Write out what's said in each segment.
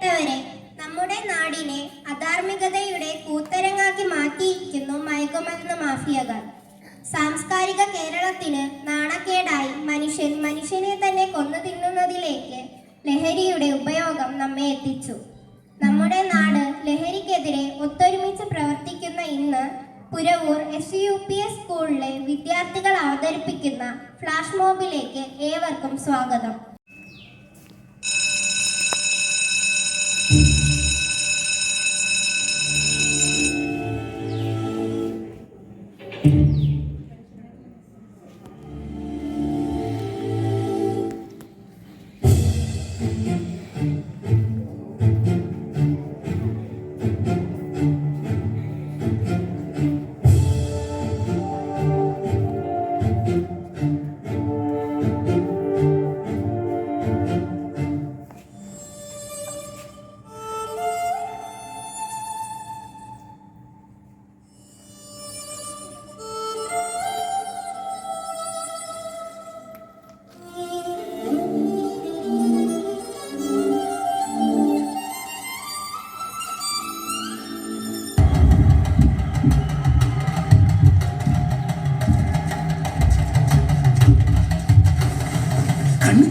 വരെ നമ്മുടെ നാടിനെ അധാർമികതയുടെ കൂത്തരങ്ങാക്കി മാറ്റിയിരിക്കുന്നു മയക്കുമരുന്ന് മാഫിയകൾ. സാംസ്കാരിക കേരളത്തിന് നാണക്കേടായി മനുഷ്യനെ തന്നെ കൊന്നു തിന്നുന്നതിലേക്ക് ലഹരിയുടെ ഉപയോഗം നമ്മെ എത്തിച്ചു. നമ്മുടെ നാട് ലഹരിക്കെതിരെ ഒത്തൊരുമിച്ച് പ്രവർത്തിക്കുന്ന ഇന്ന് പുരവൂർ SUPS സ്കൂളിലെ വിദ്യാർത്ഥികൾ അവതരിപ്പിക്കുന്ന ഫ്ലാഷ് മോബിലേക്ക് ഏവർക്കും സ്വാഗതം.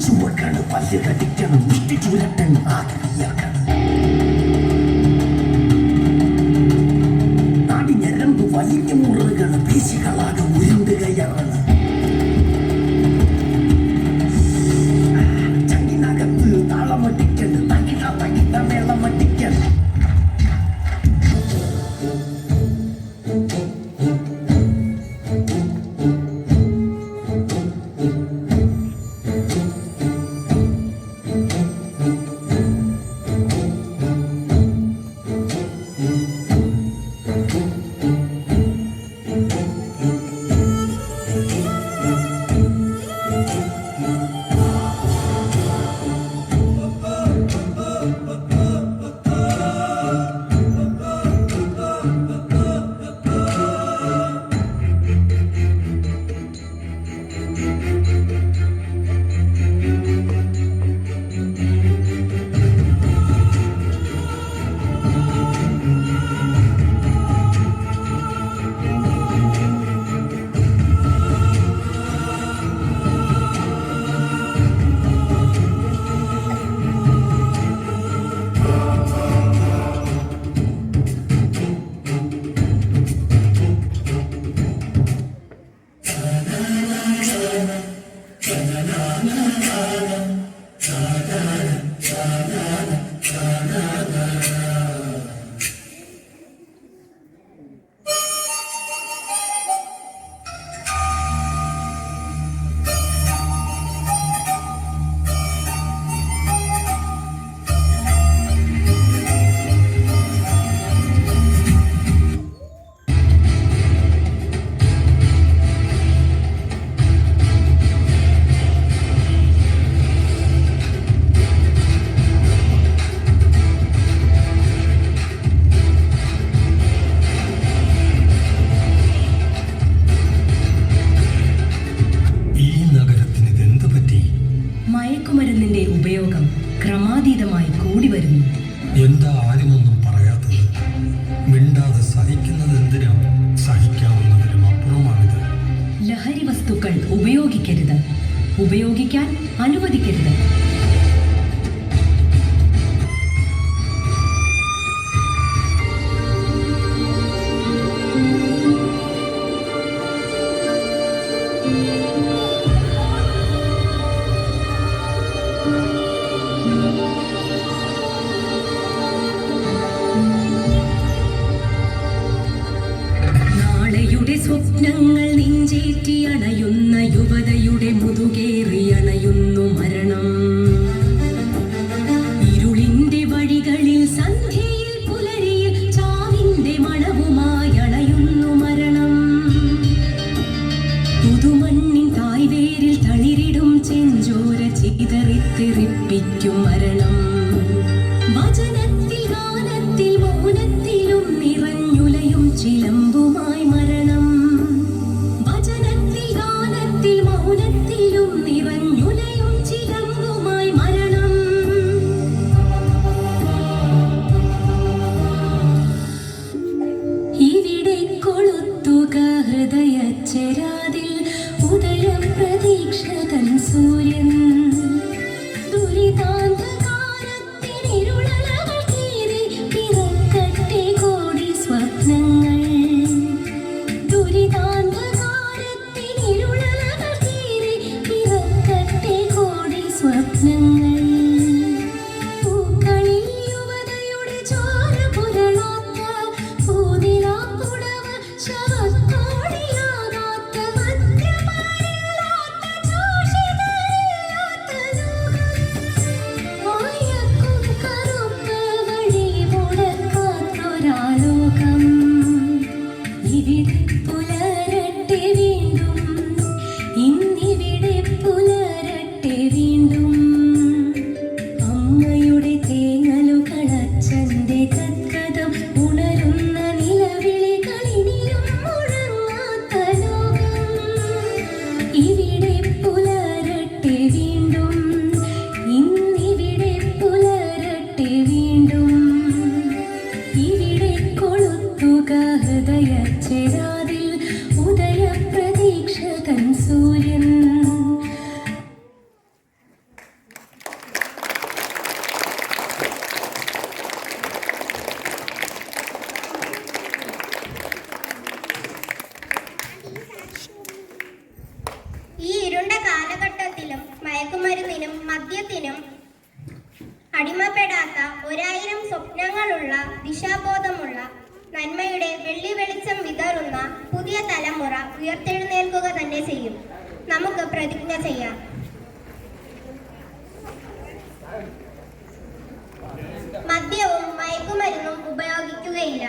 ചുവക്കാണ് പല്ല് കടിക്കണം മുഷ്ടി ചുരട്ടൻ ആക്കിയാക്കണം നാടി ഞരമ്പ് വലിയ മുറികൾ പേശികളാകെ ഉരുണ്ടുകയാണ്. ചങ്ങിനകത്ത് താളമടിക്കണം തകിട മേളമടിക്കണം. മയക്കുമരുന്നിന്റെ ഉപയോഗം ക്രമാതീതമായി കൂടി വരുന്നു. എന്താ ആരുമൊന്നും പറയാത്തത്? മിണ്ടാതെ സഹിക്കുന്നത് എന്തിനാ? സഹിക്കാവുന്നതിനും അപ്പുറമാണിത്. ലഹരി വസ്തുക്കൾ ഉപയോഗിക്കരുത്, ഉപയോഗിക്കാൻ അനുവദിക്കരുത്. സ്വപ്നങ്ങൾ നെഞ്ചേറ്റി അണയുന്ന യുവതയുടെ മുതുകേറി അണയുന്നു മരണം. ഇരുളിന്റെ വഴികളിൽ സന്ധ്യയിൽ പുലരിയിൽ ചാവിന്റെ മണവുമായി അണയുന്നു മരണം. പുതുമണ്ണിൻ തായ്വേരിൽ തളിരിടും ചെഞ്ചോര ചിതറിത്തെറിപ്പിക്കും മരണം. വചനത്തിൽ ഗാനത്തിൽ മൗനത്തിലും നിറഞ്ഞുലയും ചിലമ്പുമായി മരണം. വചനത്തിൽ ഗാനത്തിൽ മൗനത്തിലും നിറഞ്ഞുലയും ചിലമ്പുമായി മരണം. ഉദയപ്രതീക്ഷകൻ സൂര്യൻ ദുരിതാന്ധകാരത്തിനിരുളലകൾ കീറി പിറക്കട്ടെ കോടി സ്വപ്നങ്ങൾ ദുരിതാന്ധകാരത്തിനിരുളലകൾ കീറി പിറക്കട്ടെ കോടി സ്വപ്നങ്ങൾ പൂക്കളിൽ യുവതയുടെ ചോര പുരളാത്ത പൂതിരാപ്പുടവ ശവത്തോടിയാകാത്ത മദ്യപാനില്ലാത്ത ചൂഷിതരില്ലാത്ത ലോകം മായക്കും കറുപ്പ് വഴി മുടക്കാത്തൊരാലോകം ഇവിടെ പുലരട്ടെ വീണ്ടും ഇന്നിവിടെ പുലരട്ടെ വീണ്ടും അമ്മയുടെ തേങ്ങലുകൾ അച്ഛന്റെ കത്കഥം ഉണരുന്ന നിലവിളികളിനിയും മുഴങ്ങാത്ത ലോകം ഇവിടെ പുലരട്ടെ വീണ്ടും ഇന്നിവിടെ പുലരട്ടെ വീണ്ടും ഇവിടെ കൊളുത്തുക ഹൃദയച്ചെരാതിൽ ഉദയപ്രതീക്ഷകൻ സൂര്യൻ. ഈ ഇരുണ്ട കാലഘട്ടത്തിലും മയക്കുമരുന്നിനും മദ്യത്തിനും അടിമപ്പെടാത്ത 1000 സ്വപ്നങ്ങളുള്ള ദിശാബോധമുള്ള നന്മയുടെ വെള്ളി വെളിച്ചം വിതറുന്ന പുതിയ തലമുറ ഉയർത്തെഴുന്നേൽക്കുക തന്നെ ചെയ്യും. നമുക്ക് പ്രതിജ്ഞ ചെയ്യാം. മദ്യവും മയക്കുമരുന്നും ഉപയോഗിക്കുകയില്ല.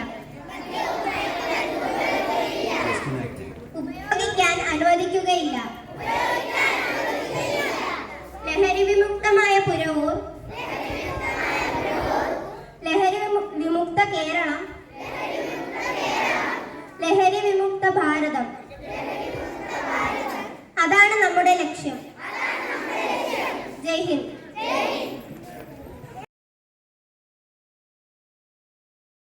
ഉപയോഗിക്കാൻ അനുവദിക്കുകയില്ല. ലഹരി വിമുക്ത